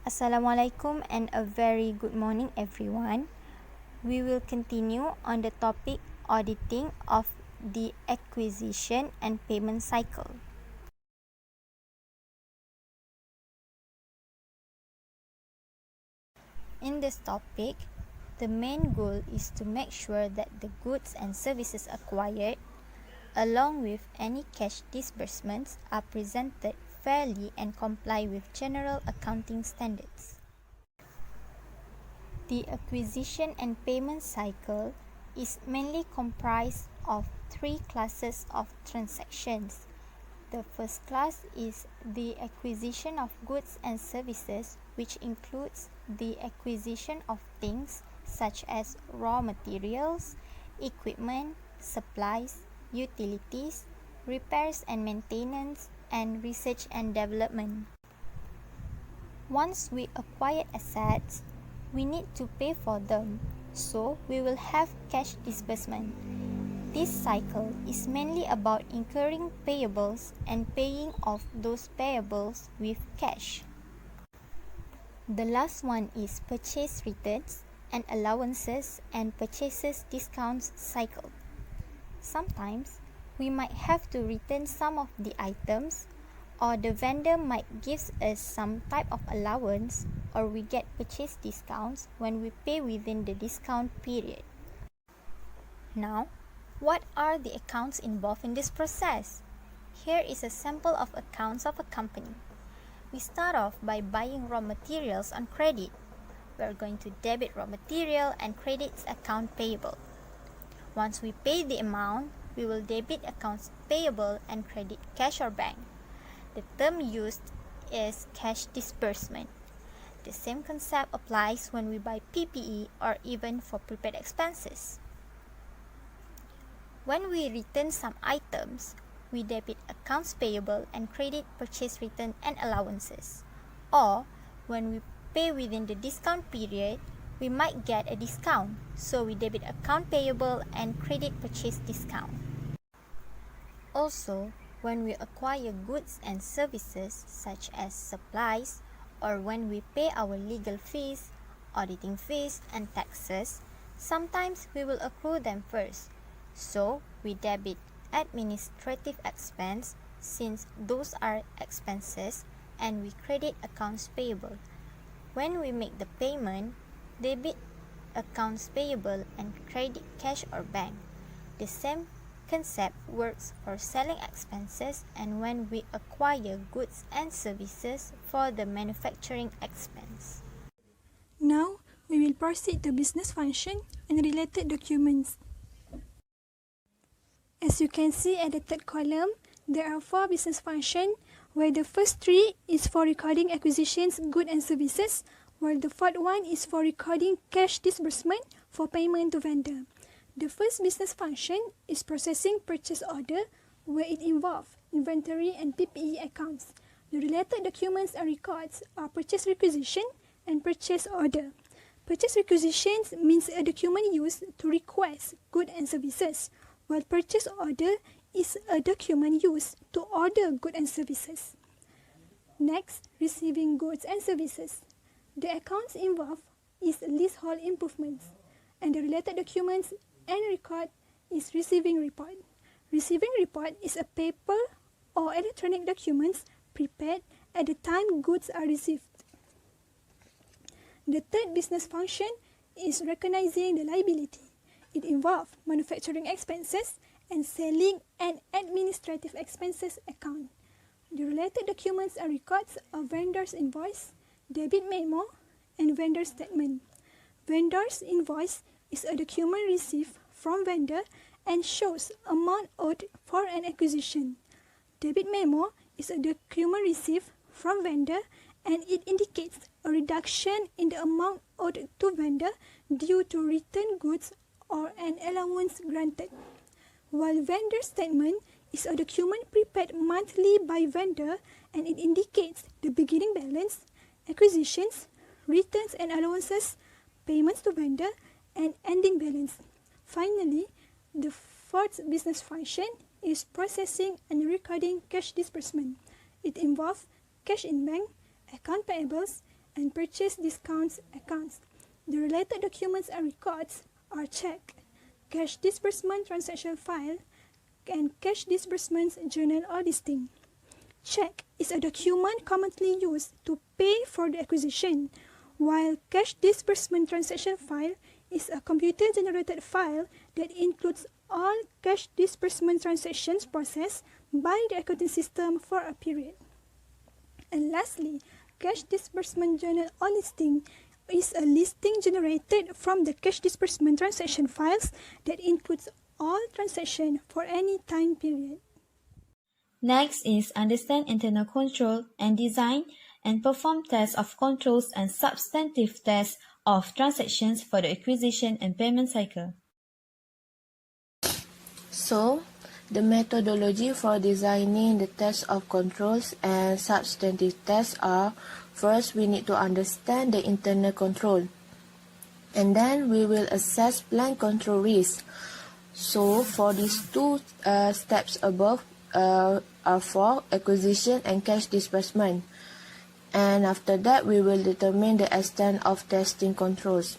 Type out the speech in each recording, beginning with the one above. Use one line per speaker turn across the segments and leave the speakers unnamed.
Assalamualaikum and a very good morning everyone. We will continue on the topic auditing of the acquisition and payment cycle. In this topic, the main goal is to make sure that the goods and services acquired, along with any cash disbursements, are presented fairly and comply with general accounting standards. The acquisition and payment cycle is mainly comprised of three classes of transactions. The first class is the acquisition of goods and services, which includes the acquisition of things such as raw materials, equipment, supplies, utilities, repairs and maintenance, and research and development. Once we acquire assets, we need to pay for them, so we will have cash disbursement. This cycle is mainly about incurring payables and paying off those payables with cash. The last one is purchase returns and allowances and purchases discounts cycle. Sometimes we might have to return some of the items, or the vendor might give us some type of allowance, or we get purchase discounts when we pay within the discount period. Now, what are the accounts involved in this process? Here is a sample of accounts of a company. We start off by buying raw materials on credit. We are going to debit raw material and credits account payable. Once we pay the amount, we will debit accounts payable and credit cash or bank. The term used is cash disbursement. The same concept applies when we buy PPE or even for prepaid expenses. When we return some items, we debit accounts payable and credit purchase return and allowances. Or, when we pay within the discount period, we might get a discount, so we debit account payable and credit purchase discount. Also, when we acquire goods and services such as supplies, or when we pay our legal fees, auditing fees, and taxes, sometimes we will accrue them first. So, we debit administrative expense since those are expenses, and we credit accounts payable. When we make the payment, debit accounts payable and credit cash or bank. The same concept works for selling expenses and when we acquire goods and services for the manufacturing expense.
Now, we will proceed to business function and related documents. As you can see at the third column, there are 4 business functions, where the first 3 is for recording acquisitions, goods and services, while the fourth one is for recording cash disbursement for payment to vendor. The first business function is processing purchase order, where it involves inventory and PPE accounts. The related documents and records are purchase requisition and purchase order. Purchase requisitions means a document used to request goods and services, while purchase order is a document used to order goods and services. Next, receiving goods and services. The accounts involved is leasehold improvements, and the related documents and record is receiving report. Receiving report is a paper or electronic documents prepared at the time goods are received. The third business function is recognizing the liability. It involves manufacturing expenses and selling and administrative expenses account. The related documents and records are vendor's invoice, debit memo, and vendor statement. Vendor's invoice is a document received from vendor and shows amount owed for an acquisition. Debit memo is a document received from vendor and it indicates a reduction in the amount owed to vendor due to returned goods or an allowance granted. While vendor statement is a document prepared monthly by vendor and it indicates the beginning balance, acquisitions, returns and allowances, payments to vendor, and ending balance. Finally, the fourth business function is processing and recording cash disbursement. It involves cash in bank, account payables, and purchase discounts accounts. The related documents and records are check, cash disbursement transaction file, and cash disbursements journal or listing. Check is a document commonly used to pay for the acquisition, while cash disbursement transaction file is a computer-generated file that includes all cash disbursement transactions processed by the accounting system for a period. And lastly, cash disbursement journal or listing is a listing generated from the cash disbursement transaction files that includes all transactions for any time period.
Next is understand internal control and design and perform tests of controls and substantive tests of transactions for the acquisition and payment cycle.
So, the methodology for designing the tests of controls and substantive tests are: first, we need to understand the internal control, and then we will assess planned control risk. So, for these two steps above are for acquisition and cash disbursement, and after that we will determine the extent of testing controls.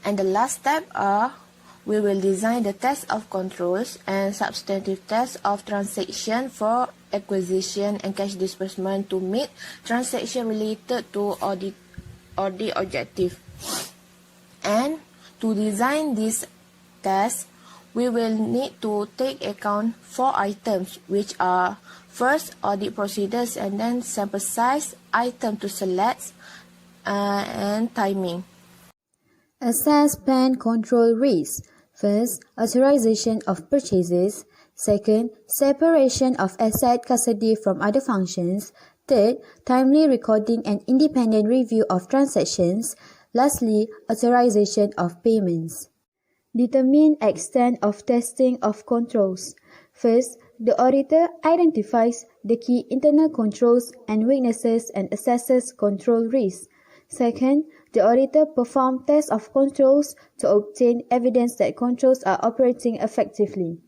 And the last step are we will design the test of controls and substantive tests of transaction for acquisition and cash disbursement to meet transaction related to audit objective. And to design this test, we will need to take account 4 items, which are: first, audit procedures, and then sample size, item to select, and timing.
Assess plan control risk. First, authorization of purchases. Second, separation of asset custody from other functions. Third, timely recording and independent review of transactions. Lastly, authorization of payments. Determine extent of testing of controls. First, the auditor identifies the key internal controls and weaknesses and assesses control risk. Second, the auditor performs tests of controls to obtain evidence that controls are operating effectively.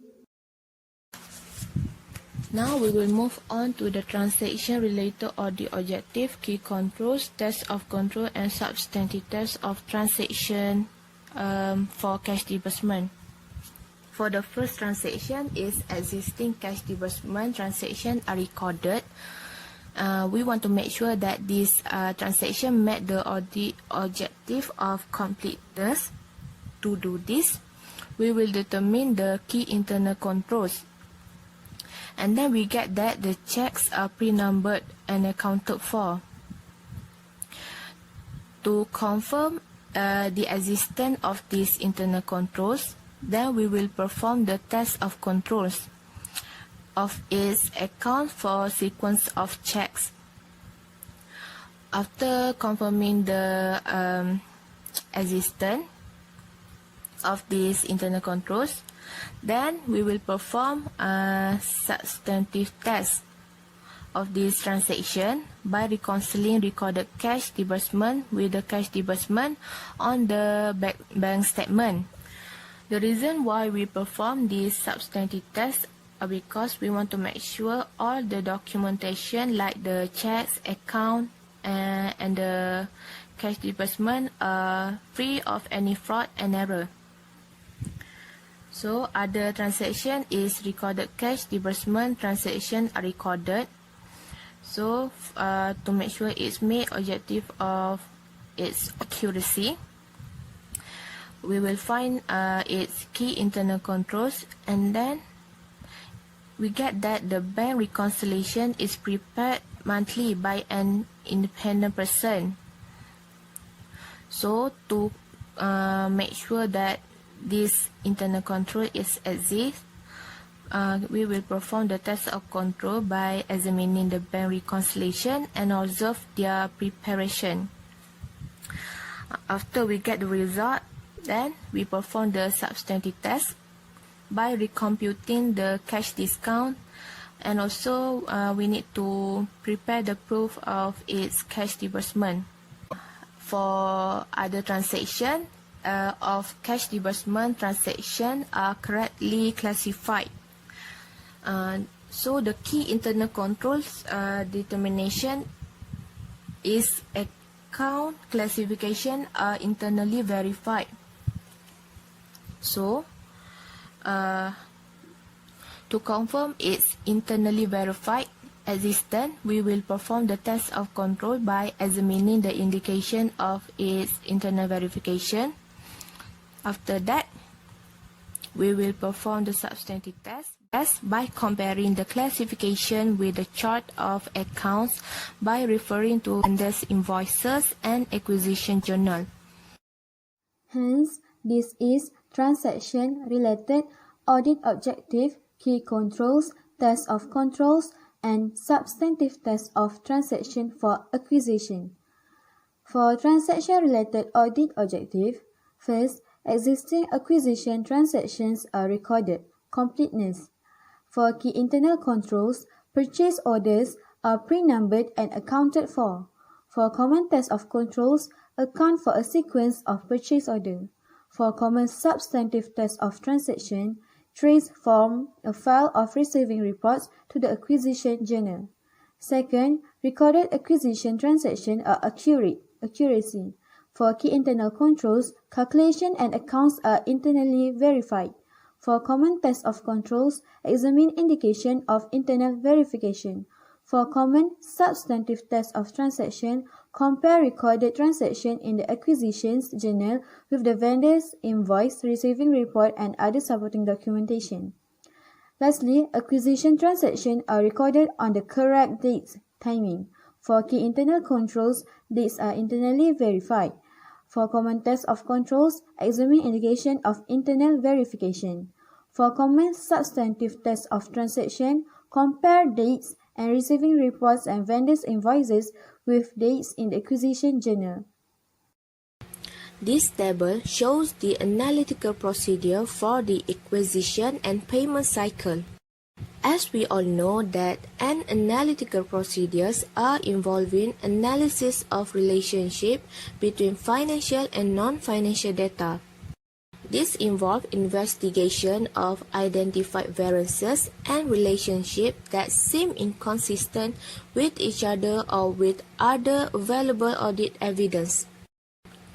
Now we will move on to the transaction-related audit objective, key controls, tests of control, and substantive tests of transaction for cash disbursement. For the first transaction is existing cash disbursement transaction are recorded. We want to make sure that this transaction met the audit objective of completeness. To do this, we will determine the key internal controls. And then we get that the checks are pre-numbered and accounted for. To confirm the existence of these internal controls, then we will perform the test of controls of its account for sequence of checks. After confirming the existence of these internal controls, then we will perform a substantive test of this transaction by reconciling recorded cash disbursement with the cash disbursement on the bank statement. The reason why we perform this substantive test are because we want to make sure all the documentation like the checks, account, and the cash disbursement are free of any fraud and error. So, other transaction is recorded cash disbursement transaction are recorded. So, to make sure it's made objective of its accuracy, we will find its key internal controls, and then we get that the bank reconciliation is prepared monthly by an independent person. So, to make sure that this internal control exists, we will perform the test of control by examining the bank reconciliation and observe their preparation. After we get the result, then we perform the substantive test by recomputing the cash discount, and also we need to prepare the proof of its cash disbursement. For other transaction of cash disbursement transaction are correctly classified. So the key internal controls determination its account classification are internally verified. So, to confirm its internally verified existence, we will perform the test of control by examining the indication of its internal verification. After that, we will perform the substantive test by comparing the classification with the chart of accounts by referring to vendors' invoices and acquisition journal.
Hence, this is transaction-related audit objective, key controls, test of controls, and substantive test of transaction for acquisition. For transaction-related audit objective, first, existing acquisition transactions are recorded, completeness. For key internal controls, purchase orders are pre-numbered and accounted for. For common test of controls, account for a sequence of purchase order. For common substantive test of transaction, trace from a file of receiving reports to the acquisition journal. Second, recorded acquisition transactions are accuracy. For key internal controls, calculation and accounts are internally verified. For common test of controls, examine indication of internal verification. For common substantive test of transaction, compare recorded transaction in the acquisitions journal with the vendor's invoice, receiving report, and other supporting documentation. Lastly, acquisition transactions are recorded on the correct dates, timing. For key internal controls, dates are internally verified. For common test of controls, examine indication of internal verification. For common substantive test of transaction, compare dates and receiving reports and vendors' invoices with dates in the acquisition journal.
This table shows the analytical procedure for the acquisition and payment cycle. As we all know that an analytical procedures are involving analysis of relationship between financial and non-financial data. This involves investigation of identified variances and relationships that seem inconsistent with each other or with other available audit evidence.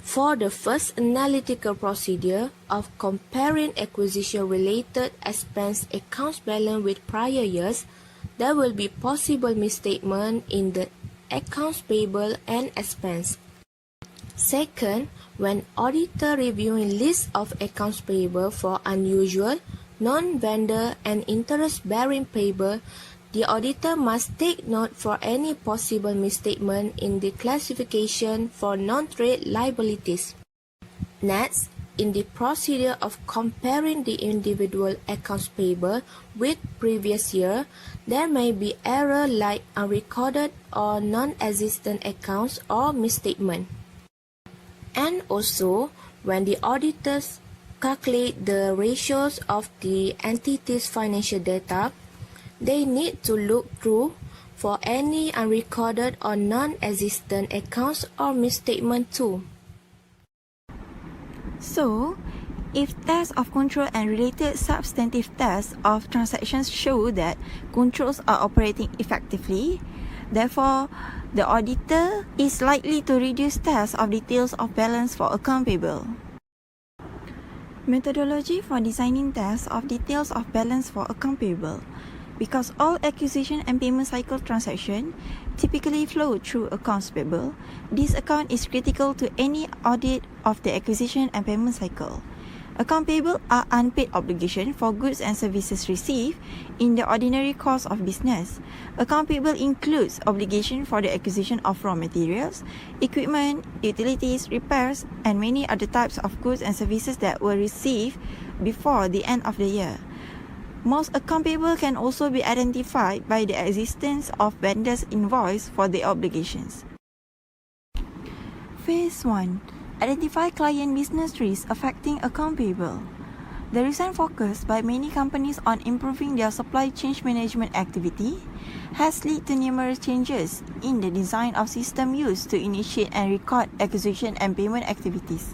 For the first analytical procedure of comparing acquisition-related expense accounts balance with prior years, there will be possible misstatement in the accounts payable and expense. Second, when auditor reviewing list of accounts payable for unusual, non-vendor and interest-bearing payable, the auditor must take note for any possible misstatement in the classification for non-trade liabilities. Next, in the procedure of comparing the individual accounts payable with previous year, there may be error like unrecorded or non-existent accounts or misstatement. And also, when the auditors calculate the ratios of the entity's financial data, they need to look through for any unrecorded or non-existent accounts or misstatement too.
So, if tests of control and related substantive tests of transactions show that controls are operating effectively, therefore, the auditor is likely to reduce tests of details of balance for account payable. Methodology for designing tests of details of balance for account payable. Because all acquisition and payment cycle transactions typically flow through accounts payable, this account is critical to any audit of the acquisition and payment cycle. Account payable are unpaid obligations for goods and services received in the ordinary course of business. Account payable includes obligation for the acquisition of raw materials, equipment, utilities, repairs, and many other types of goods and services that were received before the end of the year. Most account payable can also be identified by the existence of vendors' invoice for the obligations. Phase 1. Identify client business risks affecting account payable. The recent focus by many companies on improving their supply chain management activity has led to numerous changes in the design of system used to initiate and record acquisition and payment activities.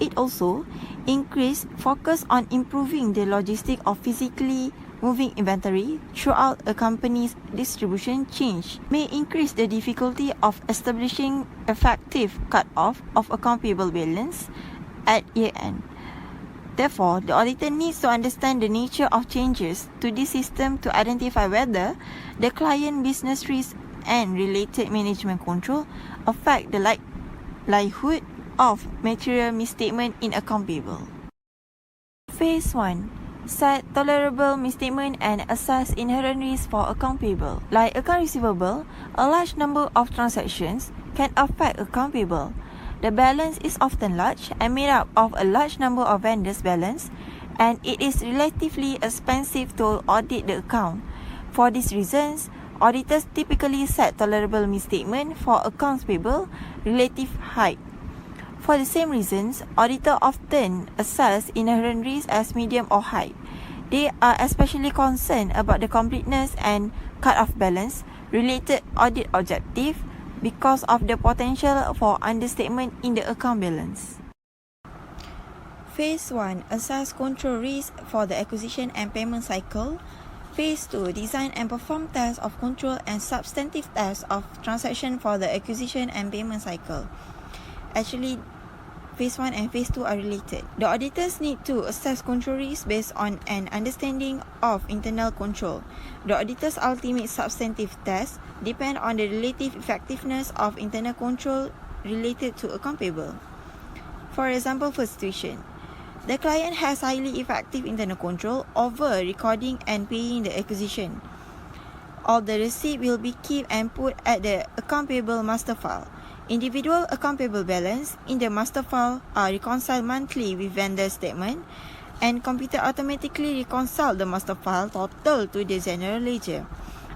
It also increased focus on improving the logistics of physically moving inventory throughout a company's distribution chain may increase the difficulty of establishing effective cut-off of account payable balance at year-end. Therefore, the auditor needs to understand the nature of changes to this system to identify whether the client business risk and related management control affect the likelihood of material misstatement in account payable. Phase 1. Set tolerable misstatement and assess inherent risk for account payable. Like account receivable, a large number of transactions can affect account payable. The balance is often large and made up of a large number of vendors' balance, and it is relatively expensive to audit the account. For these reasons, auditors typically set tolerable misstatement for accounts payable relative high. For the same reasons, auditors often assess inherent risk as medium or high. They are especially concerned about the completeness and cut-off balance related audit objective because of the potential for understatement in the account balance. Phase 1. Assess control risk for the acquisition and payment cycle. Phase 2. Design and perform tests of control and substantive tests of transaction for the acquisition and payment cycle. Actually, Phase 1 and Phase 2 are related. The auditors need to assess control risk based on an understanding of internal control. The auditor's ultimate substantive tests depend on the relative effectiveness of internal control related to account payable. For example, first situation. The client has highly effective internal control over recording and paying the acquisition. All the receipt will be kept and put at the account payable master file. Individual account payable balance in the master file are reconciled monthly with vendor statement, and computer automatically reconcile the master file total to the general ledger.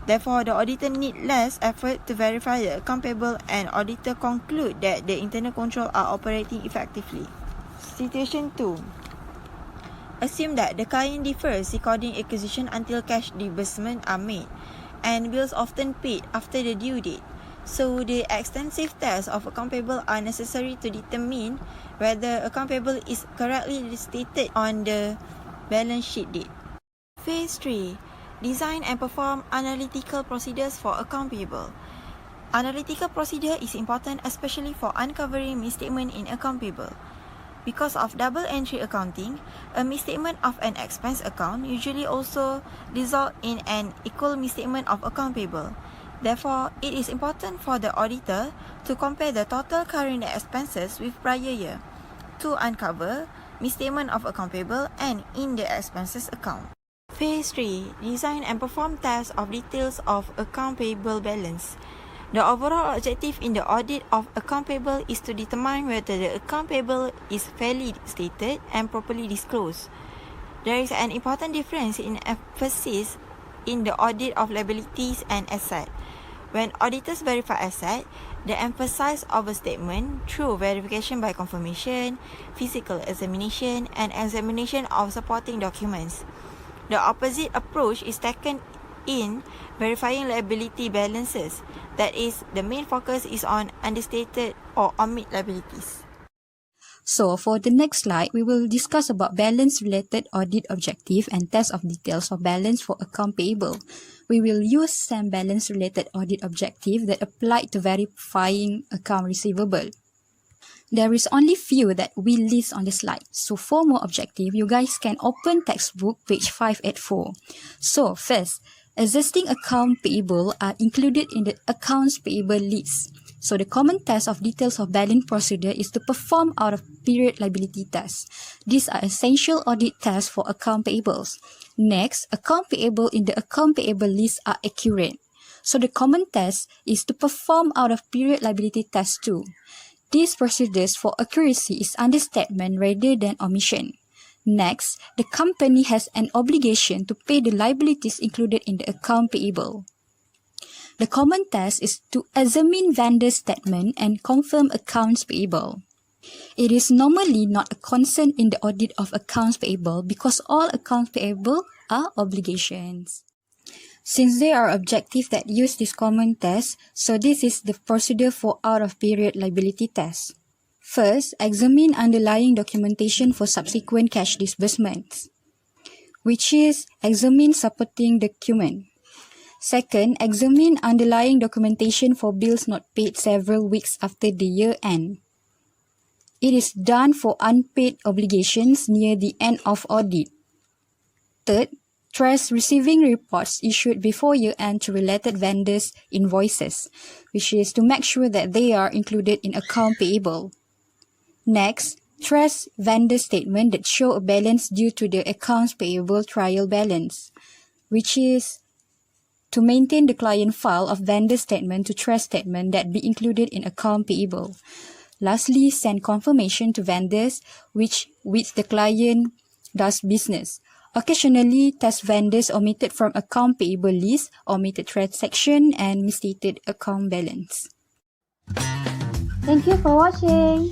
Therefore, the auditor need less effort to verify the account payable, and auditor conclude that the internal control are operating effectively. Situation 2. Assume that the client defers recording acquisition until cash disbursement are made, and bills often paid after the due date. So, the extensive tests of account payable are necessary to determine whether account payable is correctly restated on the balance sheet date. Phase 3. Design and perform analytical procedures for account payable. Analytical procedure is important especially for uncovering misstatement in account payable. Because of double entry accounting, a misstatement of an expense account usually also results in an equal misstatement of account payable. Therefore, it is important for the auditor to compare the total current expenses with prior year to uncover misstatement of account payable and in the expenses account. Phase 3. Design and perform tests of details of account payable balance. The overall objective in the audit of account payable is to determine whether the account payable is fairly stated and properly disclosed. There is an important difference in emphasis in the audit of liabilities and assets. When auditors verify asset, they emphasize overstatement through verification by confirmation, physical examination, and examination of supporting documents. The opposite approach is taken in verifying liability balances. That is, the main focus is on understated or omit liabilities.
So, for the next slide, we will discuss about balance-related audit objective and test of details of balance for account payable. We will use some balance-related audit objective that apply to verifying account receivable. There is only few that we list on the slide. So, for more objective, you guys can open textbook page 584. So, first, existing account payable are included in the accounts payable list. So, the common test of details of balance procedure is to perform out-of-period liability tests. These are essential audit tests for account payables. Next, account payable in the account payable list are accurate. So, the common test is to perform out-of-period liability tests too. These procedures for accuracy is understatement rather than omission. Next, the company has an obligation to pay the liabilities included in the account payable. The common test is to examine vendor statement and confirm accounts payable. It is normally not a concern in the audit of accounts payable because all accounts payable are obligations. Since there are objectives that use this common test, so this is the procedure for out-of-period liability test. First, examine underlying documentation for subsequent cash disbursements.
which is examine supporting document. Second, examine underlying documentation for bills not paid several weeks after the year end. It is done for unpaid obligations near the end of audit. Third, trace receiving reports issued before year end to related vendors' invoices, which is to make sure that they are included in account payable. Next, trace vendor statement that show a balance due to the accounts payable trial balance, which is to maintain the client file of vendor statement to trace statement that be included in account payable. Lastly, send confirmation to vendors with the client does business. Occasionally, test vendors omitted from account payable list, omitted transaction, and misstated account balance.
Thank you for watching.